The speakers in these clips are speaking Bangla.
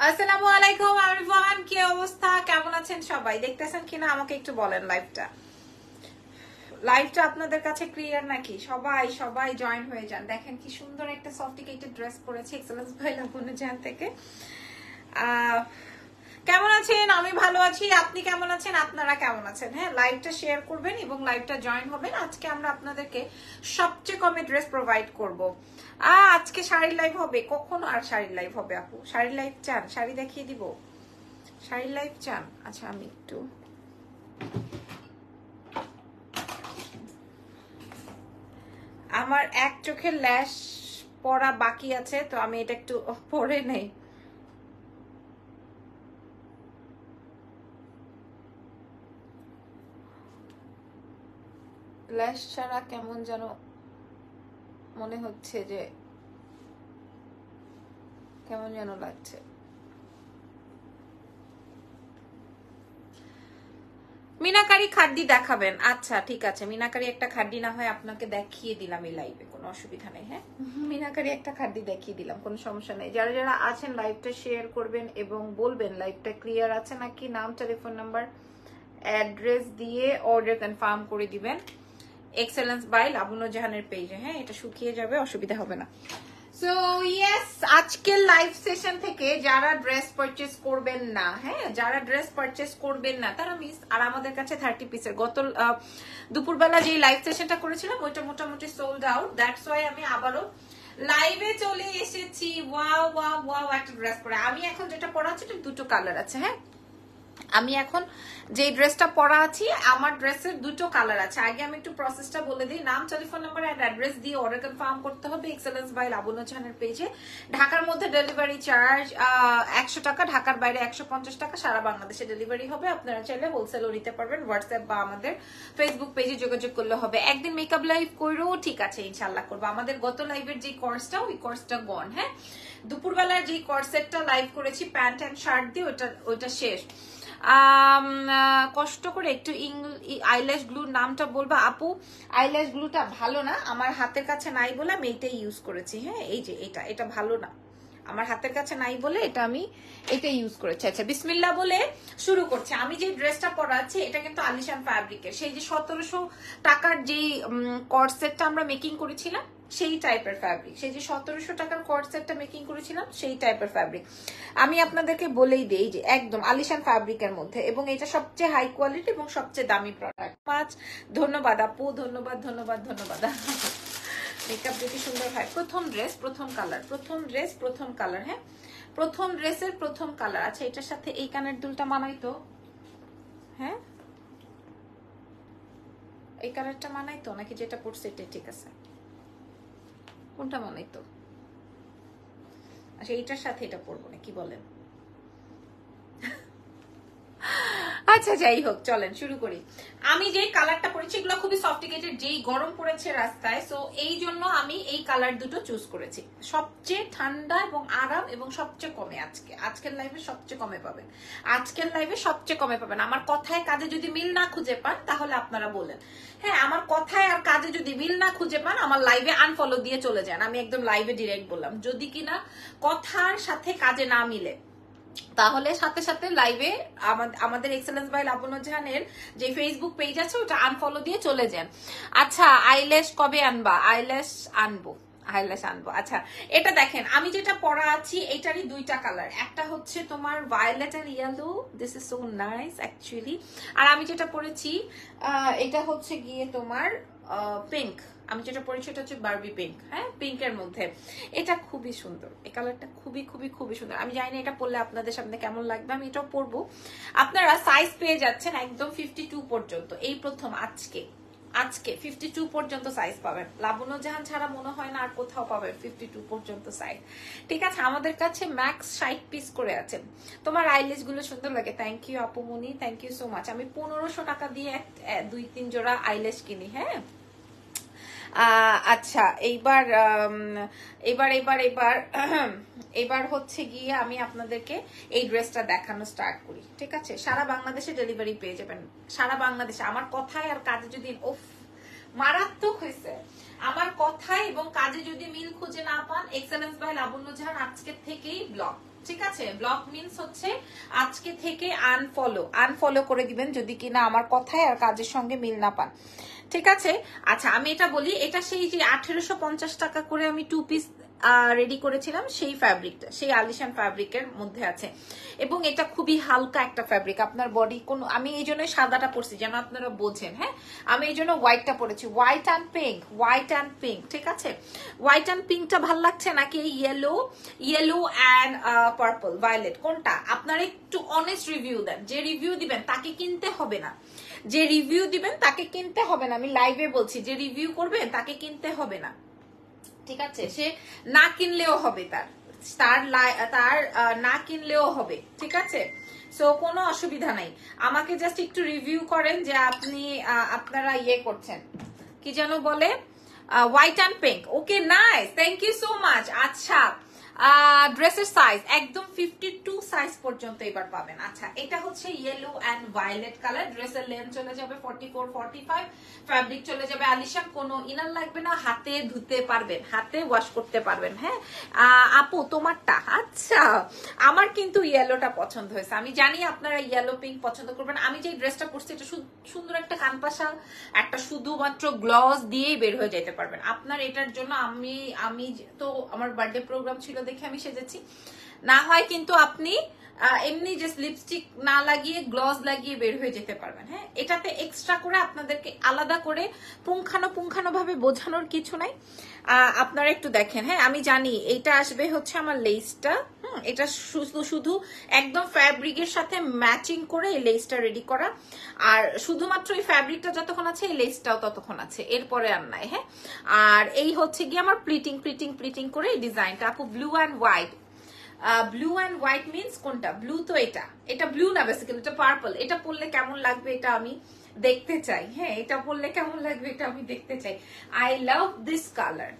আসসালামু আলাইকুম এভরিওয়ান, কি অবস্থা, কেমন আছেন সবাই? দেখতেছেন কিনা আমাকে একটু বলেন। লাইভটা আপনাদের কাছে ক্লিয়ার নাকি? সবাই সবাই জয়েন হয়ে যান। দেখেন কি সুন্দর একটা সফটিকেটেড ড্রেস পরেছে এক্সেলেন্স ভাই লাবণ্যজান থেকে। কেমন আছেন? আমি ভালো আছি। আপনি কেমন আছেন? আপনারা কেমন আছেন? হ্যাঁ, লাইভটা শেয়ার করবেন এবং লাইভটা জয়েন হবেন। আজকে আমরা আপনাদেরকে সবচেয়ে কমে ড্রেস প্রোভাইড করব। আজকে শাড়ির লাইভ হবে। কখন আর শাড়ির লাইভ হবে আপু? শাড়ির লাইভ চান? শাড়ি দেখিয়ে দিব। শাড়ির লাইভ চান? আচ্ছা, আমি একটু আমার এক চোখের ল্যাশ পরা বাকি আছে, তো আমি এটা একটু পরে নেই। ল্যাশ ছাড়া কেমন যেন মনে হচ্ছে, যে কেমন যেন লাগছে। মিনাকারি খাড্ডি দেখাবেন? আচ্ছা ঠিক আছে, মিনাকারি একটা খাড্ডি না হয় আপনাকে দেখিয়ে দিলাম এই লাইভে, কোনো অসুবিধা নেই। হ্যাঁ, মিনাকারি একটা খাড্ডি দেখিয়ে দিলাম, কোনো সমস্যা নেই। যারা যারা আছেন লাইভটা শেয়ার করবেন এবং বলবেন লাইভটা ক্লিয়ার আছে নাকি। নাম, টেলিফোন নাম্বার, অ্যাড্রেস দিয়ে অর্ডার কনফার্ম করে দিবেন এক্সেলেন্স বাই লাবণ্যজাহানের পেজে। হ্যাঁ, এটা শুকিয়ে যাবে, অসুবিধা হবে না। সো ইয়েস, আজকের লাইভ সেশন থেকে যারা ড্রেস পারচেজ করবেন না, হ্যাঁ, যারা ড্রেস পারচেজ করবেন না তারা মিস। আর আমাদের কাছে 30 পিসের গত দুপুরবেলা যে লাইভ সেশনটা করেছিলাম ওইটা মোটামুটি সোল্ড আউট। দ্যাটস ওয়াই আমি আবারও লাইভে চলে এসেছি। ওয়াও ওয়াও ওয়াও, একটা ড্রেস পরে। আমি এখন যেটা পরা আছে এটা দুটো কালার আছে। হ্যাঁ, আমি এখন যে ড্রেসটা পরা আছি আমার ড্রেসের দুটো কালার আছে। আগে আমি একটু প্রসেসটা বলে দিই। নাম, টেলিফোন নাম্বার এন্ড অ্যাড্রেস দিয়ে অর্ডার কনফার্ম করতে হবে এক্সেলেন্স বাই লাবণ্যজাহানের পেজে। ঢাকার মধ্যে ডেলিভারি চার্জ 100 টাকা, ঢাকার বাইরে 150 টাকা। সারা বাংলাদেশে ডেলিভারি হবে। আপনারা চাইলে হোলসেলও নিতে পারবেন। হোয়াটসঅ্যাপ বা আমাদের ফেসবুক পেজে যোগাযোগ করলে হবে। একদিন মেকআপ লাইভ করো, ঠিক আছে, ইনশাল্লাহ করবো। আমাদের গত লাইভের যে কোর্সটা, ওই কোর্সটা গন। হ্যাঁ, দুপুরবেলার যে কোর্সেটটা লাইভ করেছি প্যান্ট অ্যান্ড শার্ট দিয়ে, ওইটা শেষ। কষ্ট করে একটু আইল্যাশ গ্লুর নামটা বলবা আপু। আইল্যাশ গ্লুটা ভালো না, আমার হাতের কাছে নাই বলে আমি এইটাই ইউজ করেছি। হ্যাঁ, এই যে এটা ভালো না, আমার হাতের কাছে নাই বলে আমি এটা ইউজ করেছি। আচ্ছা, বিসমিল্লাহ বলে শুরু করছি। আমি যে ড্রেসটা পরা আছি এটা কিন্তু আলিশান ফ্যাব্রিকের। সেই যে 1700 টাকার যে কর্সেটটা আমরা মেকিং করেছিলাম সেই টাইপের ফ্যাব্রিক। সেই যে 1700 টাকার কর্সেটটা মেকিং করেছিলাম সেই টাইপের ফ্যাব্রিক। আমি আপনাদেরকে বলেই দিই যে একদম আলিশান ফ্যাব্রিকের মধ্যে, এবং এটা সবচেয়ে হাই কোয়ালিটি এবং সবচেয়ে দামি প্রোডাক্ট। ধন্যবাদ আপু, ধন্যবাদ ধন্যবাদ ধন্যবাদ। মেকআপ যদি সুন্দর হয়। প্রথম ড্রেস প্রথম কালার, প্রথম ড্রেস প্রথম কালার। হ্যাঁ, প্রথম ড্রেসের প্রথম কালার। আচ্ছা, এটার সাথে এই কানের দুলটা মানাই তো? হ্যাঁ, এই কালারটা মানাই তো নাকি যেটা পড়ছে এটা? ঠিক আছে, কোনটা মানাই তো? আচ্ছা, এইটার সাথে এটা পরবো না, কি বলেন? আচ্ছা, যাই হোক, চলেন শুরু করি। আমি যে কালারটা পরেছি এগুলো খুবই সফটিকেটেড, যেই গরম পড়েছে রাস্তায়, সো এই জন্য আমি এই কালার দুটো চুজ করেছি। সবচেয়ে ঠান্ডা এবং আরাম এবং সবচেয়ে কমে। আজকের লাইভে সবচেয়ে কমে পাবেন। আজকের লাইভে সবচেয়ে কমে পাবেন। আমার কথায় কাজে যদি মিল না খুঁজে পান তাহলে আপনারা বলেন। হ্যাঁ, আমার কথায় আর কাজে যদি মিল না খুঁজে পান আমার লাইভে আনফলো দিয়ে চলে যান। আমি একদম লাইভে ডিরেক্ট বললাম, যদি কিনা কথার সাথে কাজে না মিলে তাহলে সাথে সাথে লাইভে আমাদের এক্সেলেন্স বাই লাবণ্যজাহানের যে ফেসবুক পেজ আছে ওটা আনফলো দিয়ে চলে যান। আচ্ছা, আইল্যাশ কবে আনবা? আইল্যাশ আনবো। আচ্ছা, এটা দেখেন আমি যেটা পরা আছি এটারই দুইটা কালার। একটা হচ্ছে তোমার violet and yellow, this is so nice actually. আর আমি যেটা পরেছি এটা হচ্ছে গিয়ে তোমার পিঙ্ক। আমি যেটা পরেছি এটা হচ্ছে বারবি পিঙ্ক। হ্যাঁ, পিঙ্কের মধ্যে এটা খুবই সুন্দর। এই কালারটা খুবই খুবই খুবই সুন্দর। আমি জানি না এটা পরলে আপনাদের সামনে কেমন লাগবে, আমি এটাও পরবো। আপনারা সাইজ পেয়ে যাচ্ছেন একদম 52 পর্যন্ত। এই প্রথম আজকে 52 পর্যন্ত সাইজ পাবেন। লাবণ্যজাহান ছাড়া মনে হয় না আর কোথাও পাবেন 52 পর্যন্ত সাইজ। ঠিক আছে, আমাদের কাছে ম্যাক্স 60 পিস করে আছেন। তোমার আইলেস গুলো সুন্দর লাগে। থ্যাংক ইউ আপুমনি, থ্যাংক ইউ সো মাচ। আমি 1500 টাকা দিয়ে 2-3 জোড়া আইলেস কিনি। হ্যাঁ, আচ্ছা, এইবার এবার এবার এবার এবার হচ্ছে গিয়ে আমি আপনাদেরকে এই ড্রেসটা দেখানো স্টার্ট করি। ঠিক আছে, সারা বাংলাদেশে ডেলিভারি পেয়ে যাবেন। সারা বাংলাদেশে। আমার কথায় আর কাজে যদি মারাত্মক হয়েছে। আমার কথায় এবং কাজে যদি মিল খুঁজে না পান, এক্সেলেন্স বাই লাবণ্যজাহান আজকের থেকেই ব্লক। ঠিক আছে? ব্লক মিন্স হচ্ছে আজকে থেকে আনফলো করে দিবেন যদি কিনা আমার কথায় আর কাজের সঙ্গে মিল না পান, ঠিক আছে? আচ্ছা আমি এটা বলি, এটা সেই যে 1850 টাকা করে আমি 2 পিস রেডি করেছিলাম, সেই ফ্যাব্রিকটা, সেই আলিশান ফ্যাব্রিকের মধ্যে আছে এবং এটা খুবই হালকা একটা ফ্যাব্রিক। আপনার বডি কোন, আমি এই জন্য সাদাটা পরছি যেন আপনারা বোঝেন। হ্যাঁ, আমি এই জন্য হোয়াইটটা পরেছি, হোয়াইট অ্যান্ড পিঙ্ক, ঠিক আছে? হোয়াইট অ্যান্ড পিঙ্কটা ভাল লাগছে নাকি ইয়েলো অ্যান্ড পার্পল ভায়োলেট, কোনটা? আপনারা একটু অনেস্ট রিভিউ দেন। যে রিভিউ দিবেন তাকে কিনতে হবে না, যে রিভিউ দিবেন তাকে কিনতে হবে না। আমি লাইভে বলছি, যে রিভিউ করবেন তাকে কিনতে হবে না, ঠিক আছে? সে না কিনলেও হবে, তার না কিনলেও হবে, ঠিক আছে? সো কোনো অসুবিধা নাই। আমাকে জাস্ট একটু রিভিউ করেন যে আপনি আপনারা ইয়ে করছেন, কি যেন বলে, white and pink. Okay, nice, thank you so much. আচ্ছা, ড্রেসের সাইজ একদম 52 সাইজ পর্যন্ত এবার পাবেন। আচ্ছা, এটা হচ্ছে ইয়েলো অ্যান্ড ভায়োলেট কালার। ড্রেসের লেন্থ চলে যাবে 44, 45, ফ্যাব্রিক চলে যাবে আলিশান, কোনো ইনার লাগবে না, হাতে ধুতে পারবেন, হাতে ওয়াশ করতে পারবেন। হ্যাঁ আপু তোমারটা, আচ্ছা আমার কিন্তু ইয়েলোটা পছন্দ হয়েছে। আমি জানি আপনারা ইয়েলো পিঙ্ক পছন্দ করবেন। আমি যে ড্রেসটা পরছি এটা সুন্দর একটা কানপাশা, একটা শুধুমাত্র গ্লস দিয়েই বের হয়ে যেতে পারবেন। আপনার এটার জন্য আমি তো আমার বার্থডে প্রোগ্রাম ছিল দেখে আমি সেজেছি, না হয় কিন্তু আপনি এমনি জাস্ট লিপস্টিক না লাগিয়ে গ্লস লাগিয়ে বের হয়ে যেতে পারবেন। হ্যাঁ, এটাতে এক্সট্রা করে আপনাদেরকে আলাদা করে পুঙ্খানো ভাবে বোঝানোর কিছু নাই। আপনারা একটু দেখেন। হ্যাঁ, আমি জানি এইটা আসবে হচ্ছে আমার লেসটা, এটা শুধু একদম ফ্যাব্রিকের সাথে ম্যাচিং করে এই লেসটা রেডি করা, আর শুধুমাত্র এই ফ্যাব্রিকটা যতক্ষণ আছে এই লেসটাও ততক্ষণ আছে, এরপরে আর নাই। হ্যাঁ, আর এই হচ্ছে গিয়ে আমার প্লিটিং করে এই ডিজাইনটা। আপু ব্লু অ্যান্ড হোয়াইট মিন্স কোনটা? ব্লু তো এটা ব্লু না, বেসিক্যালি এটা পার্পল। এটা পরলে কেমন লাগবে এটা আমি দেখতে চাই। হ্যাঁ, এটা পরলে কেমন লাগবে এটা আমি দেখতে চাই। I love this colour,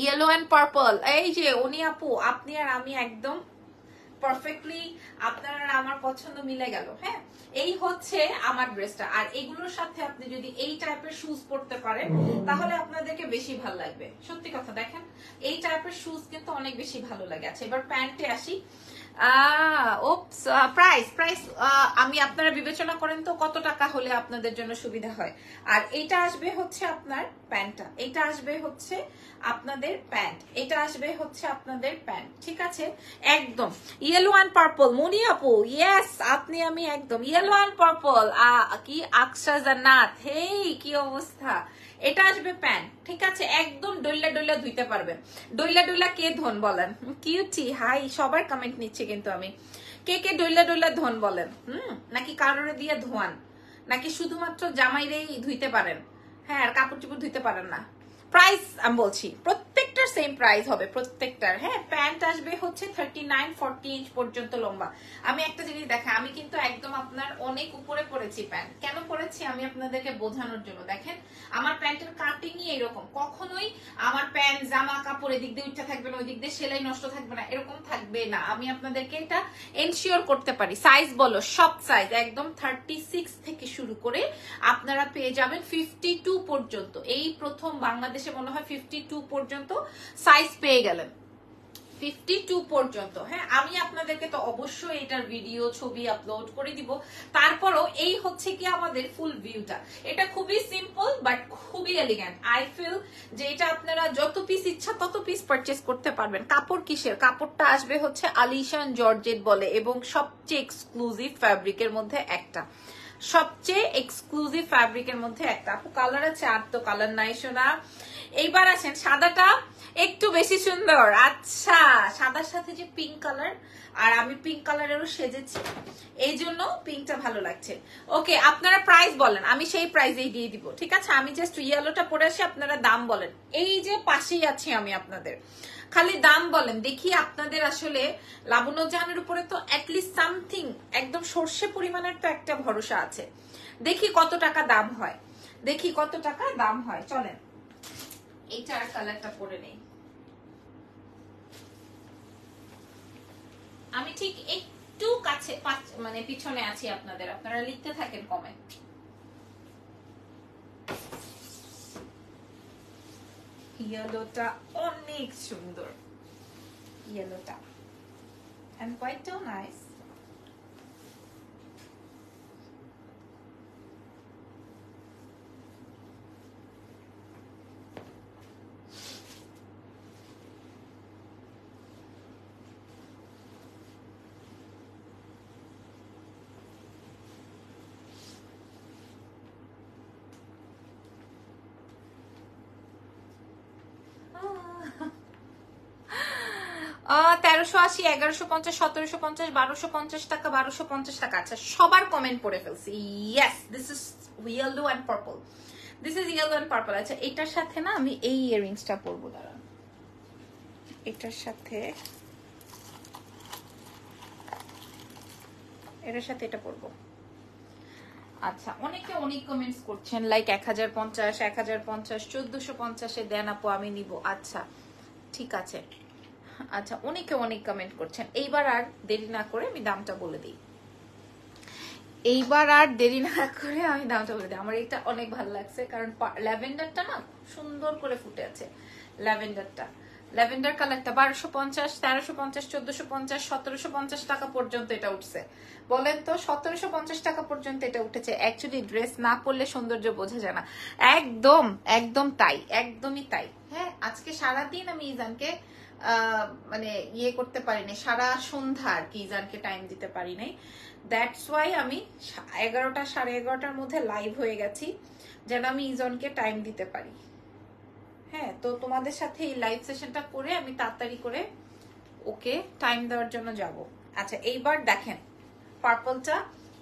yellow and purple. এই যে উনি আপু, আপনি আর আমি একদম পারফেক্টলি, আপনার আর আমার পছন্দ মিলে গেল। হ্যাঁ, এই হচ্ছে আমার ড্রেসটা। আর এগুলোর সাথে আপনি যদি এই টাইপের শুজ পরতে পারেন তাহলে আপনাদেরকে বেশি ভালো লাগবে। সত্যি কথা, দেখেন এই টাইপের শুজ কিন্তু অনেক বেশি ভালো লাগে। আচ্ছা, এবার প্যান্টে আসি। প্রাইস আমি, আপনারা বিবেচনা করেন তো কত টাকা হলে আপনাদের জন্য সুবিধা হয়। আর এটা আসবে হচ্ছে আপনার প্যান্টটা, এটা আসবে হচ্ছে আপনাদের প্যান্ট, এটা আসবে হচ্ছে আপনাদের প্যান্ট, ঠিক আছে? একদম ইয়েলো অ্যান্ড পার্পল। মনি আপু, ইয়েস, আপনি আমি একদম ইয়েলো অ্যান্ড পার্পল। কি আকশা জান্নাত, হেই কি অবস্থা? এটা আসবে প্যান্ট, ঠিক আছে? একদম ডইলা ধুইতে পারবেন। ডইলা কে ধন বলেন? কিউটি হাই, সবার কমেন্ট নিচ্ছে কিন্তু আমি। কে ডইলা ধন বলেন? নাকি কারোরে দিয়ে ধোয়ান, নাকি শুধুমাত্র জামাইরেই ধুইতে পারেন? হ্যাঁ, আর কাপড় চোপড় ধুইতে পারেন না? প্রাইস আমি বলছি প্রত্যেকটার সেম প্রাইস হবে, প্রত্যেকটার। হ্যাঁ, প্যান্ট আসবে হচ্ছে 39-40 ইঞ্চ পর্যন্ত লম্বা। আমি একটা জিনিস দেখা, আমি কিন্তু একদম আপনার অনেক উপরে পরেছি প্যান্ট। কেন পরেছি আমি আপনাদেরকে বোঝানোর জন্য। দেখেন আমার প্যান্টের কাটিংই এরকম, কখনোই আমার প্যান্ট জামা কাপড় এদিক দিয়ে উঠে থাকবে না, ওই দিক দিয়ে সেলাই নষ্ট থাকবে না, এরকম থাকবে না। আমি আপনাদেরকে এটা এনশিওর করতে পারি। সাইজ বলো, সব সাইজ একদম 36 থেকে শুরু করে আপনারা পেয়ে যাবেন 52 পর্যন্ত। এই প্রথম বাংলাদেশে মনে হয় 52 পর্যন্ত সাইজ পেয়ে গেলেন, 52 পর্যন্ত। হ্যাঁ, আমি আপনাদেরকে তো অবশ্যই এটার ভিডিও ছবি আপলোড করে দিব। তারপরও এই হচ্ছে কি আমাদের ফুল ভিউটা। এটা খুবই সিম্পল বাট খুবই এলিগেন্ট। আই ফিল যে এটা আপনারা যত পিস ইচ্ছা তত পিস পারচেস করতে পারবেন। কাপড় কিসের? কাপড়টা আসবে হচ্ছে আলিশান জর্জেট বলে এবং সবচেয়ে এক্সক্লুসিভ ফ্যাব্রিকের মধ্যে একটা, সবচেয়ে এক্সক্লুসিভ ফ্যাব্রিকের মধ্যে একটা। আপু কালার আছে? আর তো কালার নাই সোনা। এইবার আসেন, সাদাটা একটু বেশি সুন্দর। আচ্ছা, সাদার সাথে যে পিঙ্ক কালার, আর আমি পিঙ্ক কালারেরও সেজেছি, এই জন্য পিঙ্কটা ভালো লাগছে। ওকে, আপনারা প্রাইস বলেন, আমি সেই প্রাইসেই দিয়ে দিব, ঠিক আছে? আমি জাস্ট ইয়েলোটা পরে আসি, আপনারা দাম বলেন। এই যে পাশেই আছি আমি আপনাদের, খালি দাম বলেন দেখি। আপনাদের আসলে লাবণ্য জাহানের উপরে তো অ্যাটলিস্ট সামথিং একদম সর্ষে পরিমাণের তো একটা ভরসা আছে। দেখি কত টাকা দাম হয়, দেখি কত টাকা দাম হয়। চলেন এইটার কালারটা পরে নেই। আমি ঠিক একটু কাছে মানে পিছনে আছি আপনাদের, আপনারা লিখতে থাকেন কমেন্ট। ইয়েলোটা অনেক সুন্দর, ইয়েলোটা and white too nice. তেরোশো আশি, 1150, 1750, 1250 টাকা, 1250 টাকা। আচ্ছা সবার কমেন্ট পড়ে ফেলছি। Yes, this is yellow and purple, this is yellow and purple. আচ্ছা এটার সাথে না আমি এই ইয়াররিংসটা পরবো, দাঁড়ান, এটার সাথে এটা পরবো। আচ্ছা অনেকে অনেক কমেন্টস করছেন, লাইক 1050, 1050, 1450 দেন আপু আমি নিব। আচ্ছা ঠিক আছে, আচ্ছা অনেকে অনেক কমেন্ট করছেন। এইবার আর দেরি না করে আমি দামটা বলে দিই, আমার এটা অনেক ভালো লাগছে, কারণ ল্যাভেন্ডারটা না খুব সুন্দর করে ফুটে আছে। ল্যাভেন্ডার কালারটা 1250, 1350, 1450, 1750 টাকা পর্যন্ত এটা উঠছে। বলেন তো 1750 টাকা পর্যন্ত এটা উঠেছে। অ্যাকচুয়ালি ড্রেস না পরলে সৌন্দর্য বোঝা যায় না। একদম তাই, একদমই তাই। হ্যাঁ আজকে সারাদিন আমি ইজানকে মানে ইয়ে করতে পারিনি, সারা সন্ধ্যা আর কি ইজানকে টাইম দিতে পারি নাই। দ্যাটস ওয়াই আমি 11টা 11:30টার মধ্যে লাইভ হয়ে গেছি, যেন আমি ইজনকে টাইম দিতে পারি। হ্যাঁ তো তোমাদের সাথে এই লাইভ সেশনটা করে আমি তাড়াতাড়ি করে ওকে টাইম দেওয়ার জন্য যাব। আচ্ছা এইবার দেখেন পার্পলটা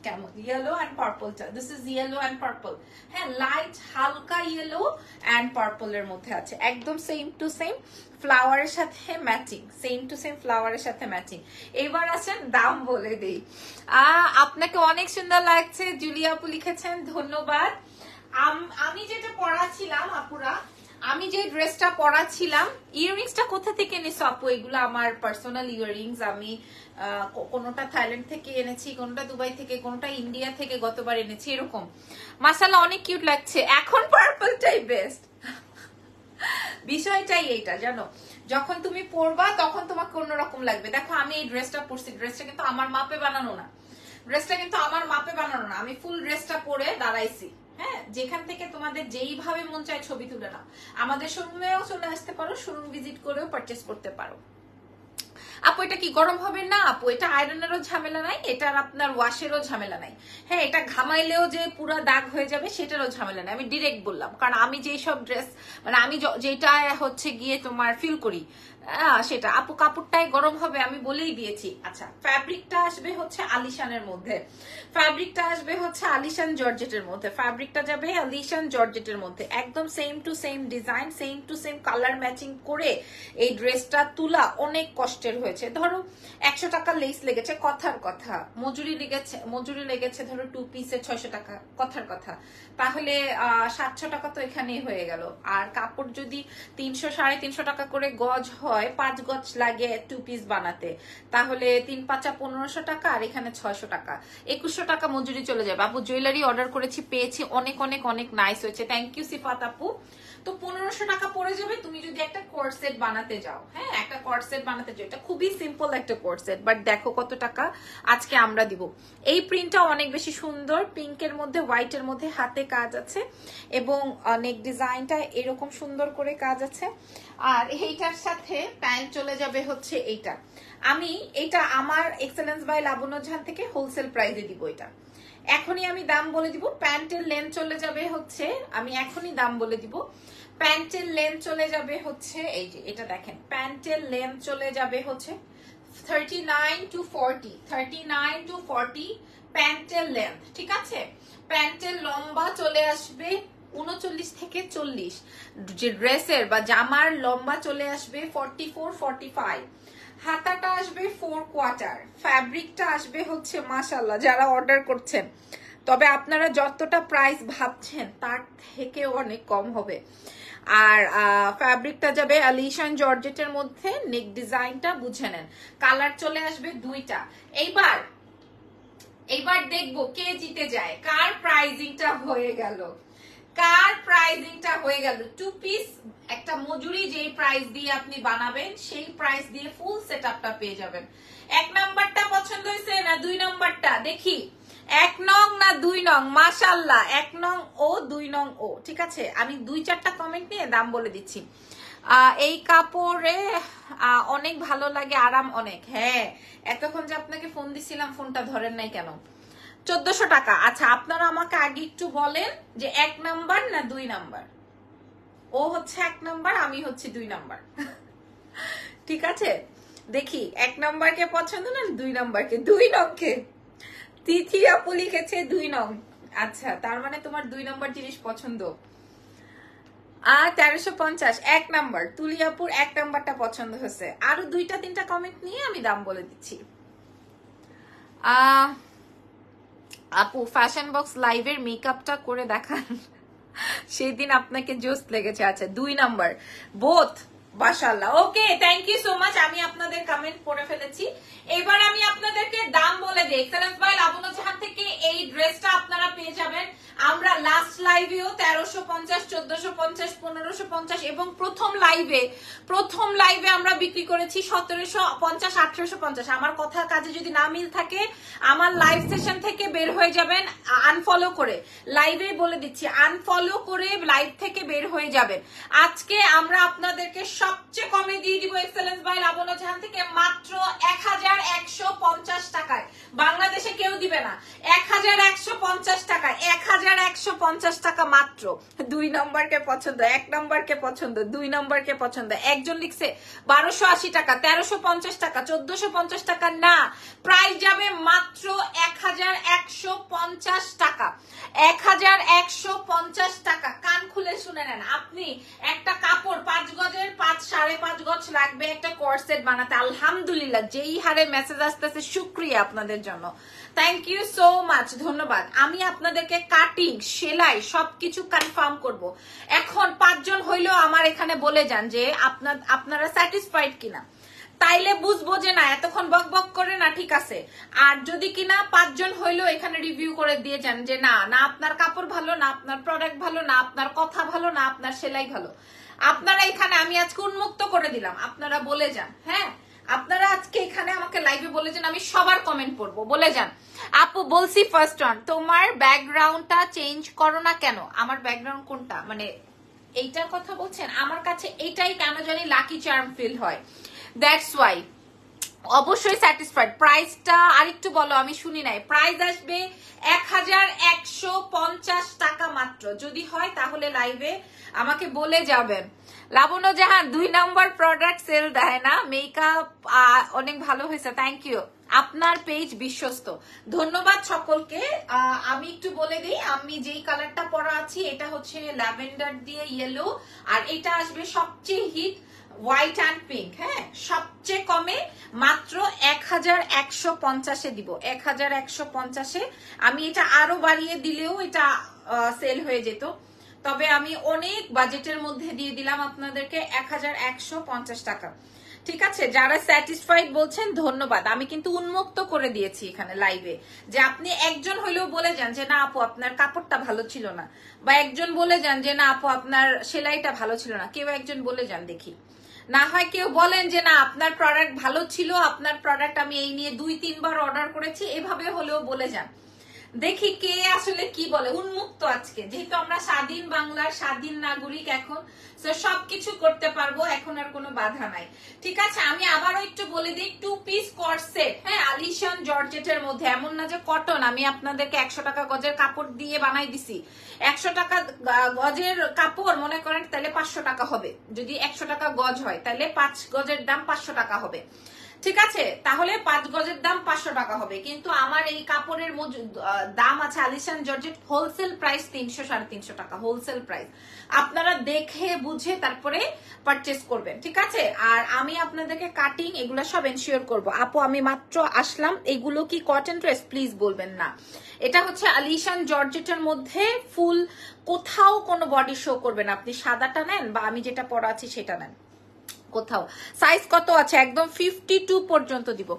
কেমন, ইয়েলো অ্যান্ড পার্পলটা, this is yellow and purple. হ্যাঁ লাইট হালকা ইয়েলো অ্যান্ড পার্পলের মধ্যে আছে, একদম সেম টু সেম ফ্লাওয়ারের সাথে ম্যাচিং, সেম টু সেম ফ্লাওয়ারের সাথে ম্যাচিং। এবার আছেন দাম বলে দেই। আপনাকে অনেক সুন্দর লাগছে, জুলিয়া আপু লিখেছেন, ধন্যবাদ। আমি যেটা পড়াছিলাম আপুরা, আমি যে ড্রেসটা পরাছিলাম, ইয়াররিংসটা কোথা থেকে এনেছো আপু? এগুলো আমার পার্সোনাল ইয়াররিংস। আমি কোনোটা থাইল্যান্ড থেকে এনেছি, কোনোটা দুবাই থেকে, কোনোটা ইন্ডিয়া থেকে গতবার এনেছি, এরকম। মাশাআল্লাহ অনেক কিউট লাগছে। এখন পার্পলটাই বেস্ট। বিষয়টাই এইটা জানো, যখন তুমি পরবা তখন তোমাকে অন্যরকম লাগবে। দেখো আমি এই ড্রেসটা পরছি, ড্রেসটা কিন্তু আমার মাপে বানানো না, আমি ফুল ড্রেসটা পরে দাঁড়াইছি। হ্যাঁ যেখান থেকে তোমাদের যেইভাবে মন চায় ছবি তুলে নাও। আমাদের শোরুমেও চলে আসতে পারো, শোরুম ভিজিট করেও পারচেস করতে পারো। আপু এটা কি গরম হবে না আপু? এটা আয়রনেরও ঝামেলা নাই, এটার আপনার ওয়াশেরও ঝামেলা নাই। হ্যাঁ এটা ঘামাইলেও যে পুরো দাগ হয়ে যাবে সেটারও ঝামেলা নাই। আমি ডিরেক্ট বললাম, কারণ আমি যেই সব ড্রেস মানে আমি যেটা হচ্ছে গিয়ে তোমার ফিল করি সেটা। আপু কাপড়টাই গরম হবে আমি বলেই দিয়েছি। আচ্ছা ফ্যাব্রিকটা আসবে হচ্ছে আলিশানের মধ্যে, ফ্যাব্রিকটা আসবে হচ্ছে আলিশান জর্জেটের মধ্যে, ফ্যাব্রিকটা যাবে আলিশান জর্জেটের মধ্যে, একদম same to same design, same to same colour matching করে এই ড্রেসটা তুলা অনেক কষ্টের হয়েছে। ধরো 100 টাকা লেস লেগেছে, কথার কথা, মজুরি লেগেছে ধরো 2 পিসে 600 টাকা, কথার কথা, তাহলে 700 টাকা তো এখানেই হয়ে গেল। আর কাপড় যদি 300 350 টাকা করে গজ হয়, 5 গজ লাগে 2 পিস বানাতে, তাহলে 3 5 1500 টাকা, আর এখানে 600 টাকা, 2100 টাকা মজুরি চলে যাবে। আপু জুয়েলারি অর্ডার করেছি, পেয়েছি, অনেক অনেক অনেক নাইস হয়েছে, থ্যাংক ইউ সিফাত আপু। তো 1500 টাকা পড়ে যাবে তুমি যদি একটা কোর্ড সেট বানাতে যাও। হ্যাঁ একটা কোর্ড সেট বানাতে যাও, এটা খুবই সিম্পল একটা কোর্ড সেট, বাট দেখো কত টাকা আজকে আমরা দিব। এই প্রিন্টটা অনেক বেশি সুন্দর, পিঙ্কের মধ্যে হোয়াইটের মধ্যে হাতে কাজ আছে, এবং নেক ডিজাইনটা এরকম সুন্দর করে কাজ আছে। আর এইটার সাথে প্যান্ট চলে যাবে হচ্ছে এইটা। আমি এটা আমার এক্সেলেন্স বাই লাবণ্য জাহান থেকে হোলসেল প্রাইসে দিব। এটা এখনই আমি দাম বলে দিব। প্যান্টের লেন্থ চলে যাবে হচ্ছে, আমি এখনই দাম বলে দিব, প্যান্টের লেন্থ চলে যাবে হচ্ছে এই যে এটা দেখেন, প্যান্টের লেন্থ চলে যাবে হচ্ছে 39 to 40, 39 to 40 প্যান্টের লেন্থ, ঠিক আছে। প্যান্টের লম্বা চলে আসবে 39 থেকে 40, যে ড্রেসের বা জামার লম্বা চলে আসবে 44 45, হাতাটা আসবে 4 কোয়ার্টার, ফ্যাব্রিকটা আসবে হচ্ছে মাশাআল্লাহ যারা অর্ডার করছেন, তবে আপনারা যতটা প্রাইস ভাবছেন তার থেকেও অনেক কম হবে। আর ফ্যাব্রিকটা যাবে আলিশান জর্জেটের মধ্যে, নেক ডিজাইনটা বুঝে নেন, কালার চলে আসবে 2টা। এইবার দেখবো কে জিতে যায়, কার প্রাইজিংটা হয়ে গেল, 2 পিস একটা মজুরি যেই প্রাইস দিয়ে আপনি বানাবেন সেই প্রাইস দিয়ে ফুল সেটআপটা পেয়ে যাবেন। এক নাম্বারটা পছন্দ হয়েছে না 2 নাম্বারটা? দেখি 1 নং না 2 নং? মাশাআল্লাহ 1 নং ও 2 নং ও। ঠিক আছে, আমি 2-4টা কমেন্ট নিয়ে দাম বলে দিচ্ছি। এই কাপড়ে অনেক ভালো লাগে, আরাম অনেক। হ্যাঁ, এতক্ষণ যে আপনাকে ফোন দিছিলাম ফোনটা ধরেন নাই কেন? 1400 টাকা। আচ্ছা, আপনারা আমাকে আগে একটু বলেন যে 1 নাম্বার না 2 নাম্বার? ও হচ্ছে 1 নাম্বার, আমি হচ্ছে 2 নাম্বার। ঠিক আছে, দেখি 1 নাম্বারকে পছন্দ না 2 নাম্বারকে? 2 নংকে। তিথি আপু লিখেছে 2 নং। আচ্ছা, তার মানে তোমার 2 নাম্বার জিনিস পছন্দ। 1350 1 নাম্বার। তুলিয়াপুর 1 নাম্বারটা পছন্দ হয়েছে। আরো 2-3টা কমেন্ট নিয়ে আমি দাম বলে দিচ্ছি। আপু ফ্যাশন বক্স লাইভের মেকআপটা করে দেখান, সেই দিন আপনাকে জোস লেগেছে। আচ্ছা, 2 নাম্বার বোথ। মাশাআল্লাহ, ওকে, থ্যাংক ইউ সো মাচ। আমি আপনাদের কমেন্ট পড়ে ফেলেছি। এবার আমি আপনাদেরকে দাম বলে দিই। এক্সেলেন্স বাই লাবণ্য জাহান থেকে এই ড্রেসটা আপনারা পেয়ে যাবেন। আমরা লাস্ট লাইভেও 1350, 1450, 1550 এবং প্রথম লাইভে আমরা বিক্রি করেছি 1750, 1850। আমার কথা কাজে যদি না মিল থাকে আমার লাইভ সেশন থেকে বের হয়ে যাবেন, আনফলো করে। লাইভে বলে দিচ্ছি, আনফলো করে লাইভ থেকে বের হয়ে যাবেন। আজকে আমরা আপনাদেরকে সবচেয়ে কমে দিয়ে দিব এক্সেলেন্স বাই লাবণ্য জাহান থেকে মাত্র 1150 টাকায়। বাংলাদেশে কেউ দিবে না। 1150 টাকা, 1150 টাকা মাত্র। 2 নম্বরকে পছন্দ, 1 নম্বরকে পছন্দ, 2 নম্বরকে পছন্দ। একজন লিখছে 1280 টাকা, 1350 টাকা, 1450 টাকা না, প্রাইস যাবে মাত্র 1150 টাকা। 1150 টাকা। কান খুলে শুনে নেন। আপনি একটা কাপড় 5 গজের 5.5 গজ লাগবে একটা কোরসেট বানাতে। আলহামদুলিল্লাহ, যেই হারে মেসেজ আসতেছে, শুকরিয়া আপনাদের জন্য, থ্যাংক ইউ সো মাচ, ধন্যবাদ। আমি আপনাদেরকে কাটিং, সেলাই সবকিছু কনফার্ম করব। এখন 5 জন হইলেও আমার এখানে বলে যান যে আপনারা স্যাটিসফাইড কিনা, তাইলে বুঝবো যে না এতক্ষণ বক বক করে না, ঠিক আছে। আর যদি কিনা 5 জন হইলেও এখানে রিভিউ করে দিয়ে যান যে না না আপনার কাপড় ভালো, না আপনার প্রোডাক্ট ভালো, না আপনার কথা ভালো, না আপনার সেলাই ভালো, আপনারা এখানে, আমি আজকে উন্মুক্ত করে দিলাম, আপনারা বলে যান। হ্যাঁ, আপনারা আজকে এখানে আমাকে লাইভে বলে যান, আমি সবার কমেন্ট পড়বো, বলে যান। আপু বলছি ফার্স্ট ওয়ান, তোমার ব্যাকগ্রাউন্ডটা চেঞ্জ করো না কেন? আমার ব্যাকগ্রাউন্ড কোনটা, মানে এইটার কথা বলছেন? আমার কাছে এইটাই কেন জানি লাকি চার্ম ফিল হয়, দ্যাটস ওয়াই। অবশ্যই স্যাটিসফাইড। প্রাইসটা আরেকটু বলো, আমি শুনি নাই। প্রাইস আসবে 1150 টাকা মাত্র। যদি হয় তাহলে লাইভে আমাকে বলে যাবেন। লাবণ্য জাহান 2 নম্বর প্রোডাক্ট সেল দেয় না, মেকআপ অনেক ভালো হয়েছে, থ্যাংক ইউ। আপনার পেজ বিশ্বস্ত, ধন্যবাদ সকলকে। আমি একটু বলে দিই, আমি যেই কালারটা পরা আছি এটা হচ্ছে ল্যাভেন্ডার দিয়ে ইয়েলো, আর এটা আসবে সবচেয়ে হিট হোয়াইট অ্যান্ড পিঙ্ক। হ্যাঁ, সবচেয়ে কমে মাত্র 1150-এ দিব, 1150-এ। আমি এটা আরো বাড়িয়ে দিলেও এটা সেল হয়ে যেত, তবে আমি অনেক বাজেটের মধ্যে দিয়ে দিলাম আপনাদেরকে 1150 টাকা। ঠিক আছে, যারা স্যাটিসফাইড বলছেন ধন্যবাদ। আমি কিন্তু উন্মুক্ত করে দিয়েছি এখানে লাইভে, যে আপনি একজন হইলেও বলে যান যে না আপু আপনার কাপড়টা ভালো ছিল না, বা একজন বলে যান যে না আপু আপনার সেলাইটা ভালো ছিল না, কেউ একজন বলে যান দেখি। না হয় কেউ বলেন যে না আপনার প্রোডাক্ট ভালো ছিল, আপনার প্রোডাক্ট আমি এই নিয়ে 2-3 বার অর্ডার করেছি, এভাবে হলেও বলে যান, দেখি কে আসলে কি বলে। উন্মুক্ত আজকে, যেহেতু আমরা স্বাধীন বাংলার স্বাধীন নাগরিক, এখন সবকিছু করতে পারবো, এখন আর কোনো বাধা নাই। ঠিক আছে, আমি আবারও একটু বলে দিই, 2 পিস কর্সেট, হ্যাঁ, আলিশান জর্জেটের মধ্যে, এমন না যে কটন। আমি আপনাদেরকে 100 টাকা গজের কাপড় দিয়ে বানাই দিছি। 100 টাকা গজের কাপড় মনে করেন তাহলে 500 টাকা হবে। যদি 100 টাকা গজ হয় তাহলে 5 গজের দাম 500 টাকা হবে। ঠিক আছে, তাহলে 5 গজের দাম 500 টাকা হবে। কিন্তু আমার এই কাপড়ের দাম আছে আলিশান জর্জেট হোলসেল প্রাইস 300-350 টাকা, হোলসেল প্রাইস। আপনারা দেখে বুঝে তারপরে পারচেস করবেন, ঠিক আছে। আর আমি আপনাদেরকে কাটিং এগুলো সব এনশিওর করব। আপু আমি মাত্র আসলাম, এগুলো কি কটন ড্রেস? প্লিজ বলবেন না। এটা হচ্ছে আলিশান জর্জেটের মধ্যে ফুল, কোথাও কোনো বডি শো করবে না। আপনি সাদাটা নেন বা আমি যেটা পরা আছি সেটা নেন, কোথাও সাইজ কত আছে, একদম 52 পর্যন্ত দিব।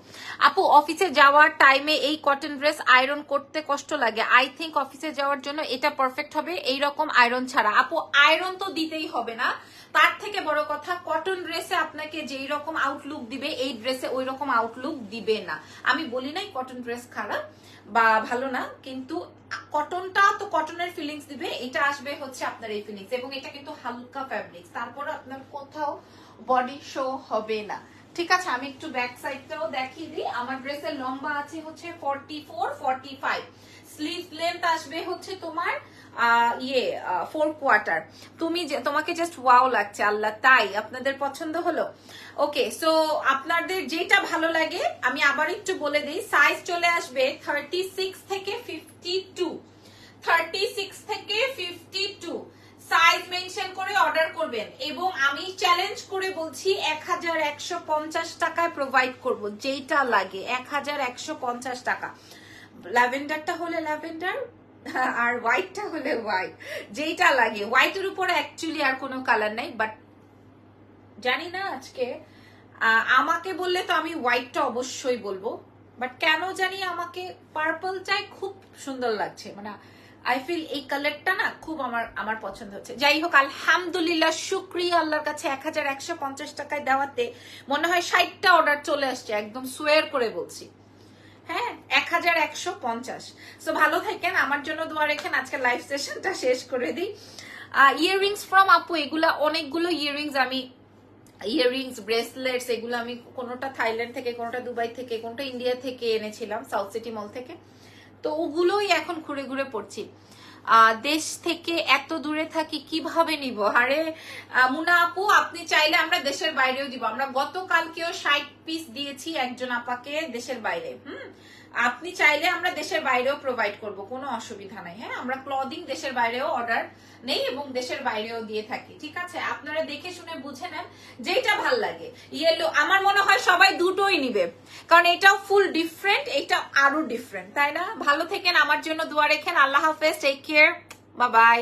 আপু অফিসে যাওয়ার টাইমে এই কটন ড্রেস আয়রন করতে কষ্ট লাগে, আই থিঙ্ক অফিসে যাওয়ার জন্য এটা পারফেক্ট হবে এইরকম আয়রন ছাড়া। আপু আয়রন তো দিতেই হবে না, তার থেকে বড় কথা কটন ড্রেসে আপনাকে যেই রকম আউটলুক দিবে এই ড্রেসে ওই রকম আউটলুক দিবে না। আমি বলি নাই কটন ড্রেস খারাপ বা ভালো না, কিন্তু কটনটা তো কটনের ফিলিংস দিবে, এটা আসবে হচ্ছে আপনার এই ফিলিংস, এবং এটা কিন্তু হালকা ফ্যাব্রিক্স, তারপরে আপনার কোথাও বডি শো হবে না। ঠিক আছে, আমি একটু ব্যাক সাইডটাও দেখিয়ে দিই। আমার ড্রেসের লম্বা আছে হচ্ছে 44 45, স্লিভ লেন্থ আসবে হচ্ছে তোমার 4 কোয়ার্টার। তোমাকে জাস্ট ওয়াও লাগছে আল্লাহ, তাই আপনাদের পছন্দ হলো। ওকে, সো আপনাদের যেটা ভালো লাগে আমি আবার একটু বলে দিই, সাইজ চলে আসবে 36 থেকে 52, 36 থেকে 52 সাইজ মেনশন করে অর্ডার করবেন, এবং আমি চ্যালেঞ্জ করে বলছি 1150 টাকায় প্রোভাইড করব, যেটা লাগে 1150 টাকা। ল্যাভেন্ডারটা হলে ল্যাভেন্ডার আর হোয়াইটটা হলে হোয়াইট, যেটা লাগে। হোয়াইটের উপরে অ্যাকচুয়ালি আর কোনো কালার নাই, বাট জানি না আজকে আমাকে বললে তো আমি হোয়াইটটা অবশ্যই বলবো, বাট কেন জানি আমাকে পার্পল চাই, খুব সুন্দর লাগছে, মানে আই ফিল এই কালারটা না খুব আমার পছন্দ হচ্ছে। যাই হোক, আলহামদুলিল্লাহ, শুকরিয়া আল্লাহর কাছে 1150 টাকায় দেওয়াতে মনে হয় 60টা অর্ডার চলে আসছে, একদম সোয়ার করে বলছি। হ্যাঁ, 1150। সো ভালো থাকেন, আমার জন্য দোয়া রেখেন। আজকে লাইভ সেশনটা শেষ করে দিই। ইয়াররিংস ফ্রম আপু, এগুলা অনেকগুলো ইয়াররিংস, আমি ইয়াররিংস ব্রেসলেটস এগুলো আমি কোনোটা থাইল্যান্ড থেকে, কোনোটা দুবাই থেকে, কোনোটা ইন্ডিয়া থেকে এনেছিলাম, সাউথ সিটি মল থেকে, তো ওগুলোই এখন ঘুরে ঘুরে পড়ছি। দেশ থেকে এত দূরে থাকি কিভাবে নিব? আরে মুনা আপু, আপনি চাইলে আমরা দেশের বাইরেও দিব, আমরা গতকালকেও 60 পিস দিয়েছি একজন আপাকে দেশের বাইরে। আপনি চাইলে আমরা দেশের বাইরেও প্রোভাইড করব, কোনো অসুবিধা নাই। হ্যাঁ, আমরা ক্লদিং দেশের বাইরেও অর্ডার নেই এবং দেশের বাইরেও দিয়ে থাকি। ঠিক আছে, আপনারা দেখে শুনে বুঝে নেন যেটা ভাল লাগে। ইয়েলো আমার মনে হয় সবাই দুটোই নিবে, কারণ এটাও ফুল ডিফারেন্ট, এটা আরো ডিফারেন্ট, তাই না? ভালো থেকেন, আমার জন্য দোয়া রেখেন। আল্লাহ হাফেজ, টেক কেয়ার, বাই বাই।